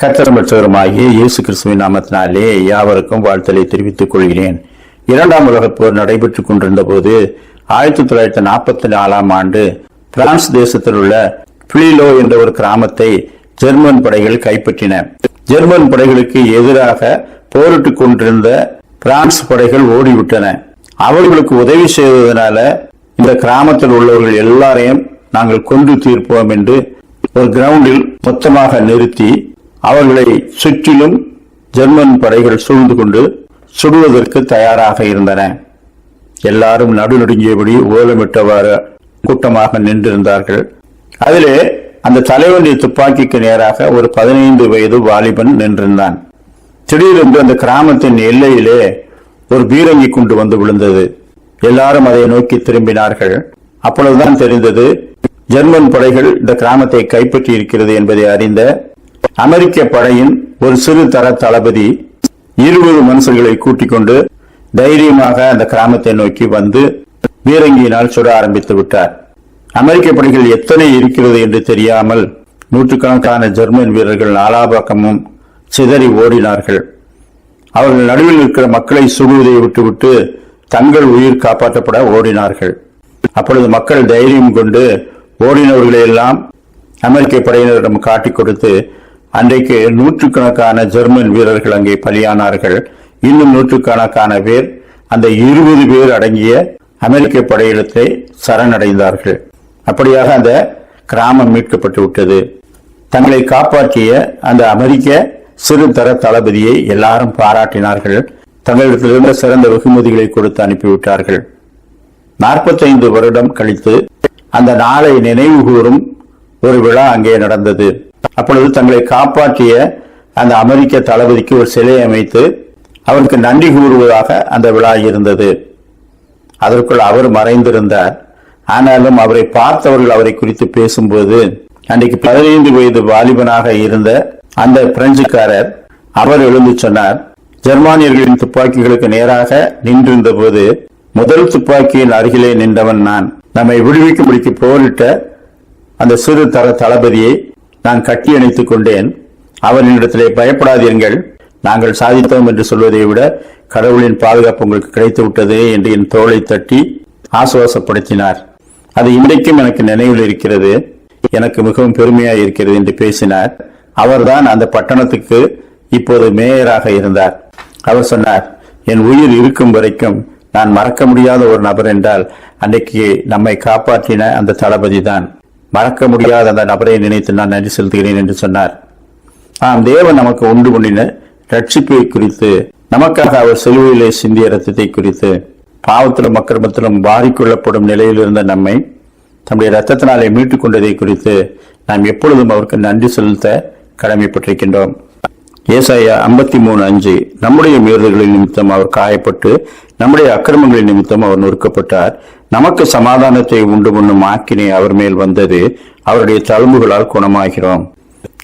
கர்த்தரும் இரட்சகருமாகிய இயேசு கிறிஸ்துவின் நாமத்தினாலே யாவருக்கும் வாழ்த்தலை தெரிவித்துக் கொள்கிறேன். 2ஆம் உலகப் போர் நடைபெற்றுக் கொண்டிருந்த போது 1944ஆம் ஆண்டு பிரான்ஸ் தேசத்தில் உள்ள பிளிலோ என்ற ஒரு கிராமத்தை ஜெர்மன் படைகள் கைப்பற்றின. ஜெர்மன் படைகளுக்கு எதிராக போரிட்டுக் கொண்டிருந்த பிரான்ஸ் படைகள் ஓடிவிட்டன. அவர்களுக்கு உதவி செய்வதனால இந்த கிராமத்தில் உள்ளவர்கள் எல்லாரையும் நாங்கள் கொன்று தீர்ப்போம் என்று ஒரு கிரவுண்டில் மொத்தமாக நிறுத்தி அவர்களை சுற்றிலும் ஜெர்மன் படைகள் சூழ்ந்து கொண்டு சுடுவதற்கு தயாராக இருந்தன. எல்லாரும் நடுநடுங்கியபடி ஓலமிட்டவாறு கூட்டமாக நின்றிருந்தார்கள். அதிலே அந்த தலைவனுடைய துப்பாக்கிக்கு நேராக ஒரு 15 வயது வாலிபன் நின்றிருந்தான். திடீரென்று அந்த கிராமத்தின் எல்லையிலே ஒரு பீரங்கி கொண்டு வந்து விழுந்தது. எல்லாரும் அதை நோக்கி திரும்பினார்கள். அப்பொழுதுதான் தெரிந்தது ஜெர்மன் படைகள் இந்த கிராமத்தை கைப்பற்றி இருக்கிறது என்பதை அறிந்த அமெரிக்க படையின் ஒரு சிறு தர தளபதி 20 மனுஷர்களை கூட்டிக் கொண்டு தைரியமாக அந்த கிராமத்தை நோக்கி வந்து பீரங்கியினால் சுட ஆரம்பித்து விட்டார். அமெரிக்க படைகள் எத்தனை இருக்கிறது என்று தெரியாமல் நூற்றுக்கணக்கான ஜெர்மன் வீரர்கள் நாலாபக்கமும் சிதறி ஓடினார்கள். அவர்கள் நடுவில் இருக்கிற மக்களை சுடுவதை விட்டுவிட்டு தங்கள் உயிர் காப்பாற்றப்பட ஓடினார்கள். அப்பொழுது மக்கள் தைரியம் கொண்டு ஓடினவர்களை எல்லாம் அமெரிக்க படையினரிடம் காட்டிக் கொடுத்து அன்றைக்கு நூற்றுக்கணக்கான ஜெர்மன் வீரர்கள் அங்கே பலியானார்கள். இன்னும் நூற்றுக்கணக்கான பேர் அந்த 20 பேர் அடங்கிய அமெரிக்க படையிடத்தை சரணடைந்தார்கள். அப்படியாக அந்த கிராமம் மீட்கப்பட்டு விட்டது. தங்களை காப்பாற்றிய அந்த அமெரிக்க சிறு தர தளபதியை எல்லாரும் பாராட்டினார்கள். தங்களிடத்திலிருந்த சிறந்த வெகுமதிகளை கொடுத்து அனுப்பிவிட்டார்கள். 45 வருடம் கழித்து அந்த நாளை நினைவு கூறும் ஒரு விழா அங்கே நடந்தது. அப்பொழுது தங்களை காப்பாற்றிய அந்த அமெரிக்க தளபதிக்கு ஒரு சிலை அமைத்து அவருக்கு நன்றி கூறுவதாக அந்த விழா இருந்தது. அதற்குள் அவர் மறைந்திருந்தார். ஆனாலும் அவரை பார்த்தவர்கள் அவரை குறித்து பேசும்போது அன்றைக்கு 15 வயது வாலிபனாக இருந்த அந்த பிரெஞ்சுக்காரர் அவர் எழுந்து சொன்னார், ஜெர்மானியர்களின் துப்பாக்கிகளுக்கு நேராக நின்றிருந்த போது முதல் துப்பாக்கியின் அருகிலே நின்றவன் நான். நம்மை விடுவிக்கும்படிக்கு போரிட்ட அந்த சிறு தர தளபதியை நான் கட்டி அணைத்துக் கொண்டேன். அவரிடத்திலே பயப்படாதீர்கள், நாங்கள் சாதித்தோம் என்று சொல்வதை விட கடவுளின் பாதுகாப்பு உங்களுக்கு கிடைத்து விட்டது என்று என் தோளை தட்டி ஆசுவாசப்படுத்தினார். அது இன்றைக்கும் எனக்கு நினைவில் இருக்கிறது, எனக்கு மிகவும் பெருமையாக இருக்கிறது என்று பேசினார். அவர்தான் அந்த பட்டணத்துக்கு இப்போது மேயராக இருந்தார். அவர் சொன்னார், என் உயிர் இருக்கும் வரைக்கும் நான் மறக்க முடியாத ஒரு நபர் என்றால் அன்றைக்கு நம்மை காப்பாற்றின அந்த தளபதி தான். மறக்க முடியாத அந்த நபரை நினைத்து நான் நன்றி செலுத்துகிறேன் என்று சொன்னார். தேவன் நமக்கு உண்டு பண்ணின ரட்சிப்பை குறித்து, நமக்காக அவர் சிலுவையிலே சிந்திய ரத்தத்தை குறித்து, பாவத்திலும் அக்கிரமத்திலும் பாதிக்கொள்ளப்படும் நிலையில் இருந்த நம்மை தம்முடைய ரத்தத்தினாலே மீட்டுக் கொண்டதை குறித்து நாம் எப்பொழுதும் அவருக்கு நன்றி செலுத்த கடமைப்பட்டிருக்கின்றோம். ஏசாயா 53:5 நம்முடைய மீறுதல்களின் நிமித்தம் அவர் காயப்பட்டு நம்முடைய அக்கிரமங்களின் நிமித்தம் அவர் நொறுக்கப்பட்டார், நமக்கு சமாதானத்தை உண்டு பண்ணும் ஆக்கினை அவர் மேல் வந்தது, அவருடைய தழும்புகளால் குணமாகிறோம்.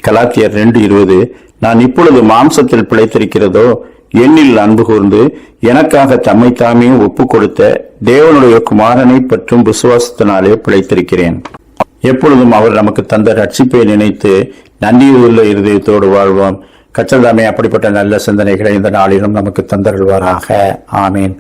கலாத்தியர் 2:20 நான் இப்பொழுது மாம்சத்தில் பிழைத்திருக்கிறதோ என்னில் அன்பு கூர்ந்து எனக்காக தம்மை தாமே ஒப்பு கொடுத்த தேவனுடைய குமாரனை பற்றும் விசுவாசத்தினாலே பிழைத்திருக்கிறேன். எப்பொழுதும் அவர் நமக்கு தந்த ரட்சிப்பை நினைத்து நன்றியுள்ள இருதயத்தோடு வாழ்வோம். கர்த்தர் தாமே அப்படிப்பட்ட நல்ல சிந்தனைகளை இந்த நாளிலும் நமக்கு தந்தருள்வாராக. ஆமீன்.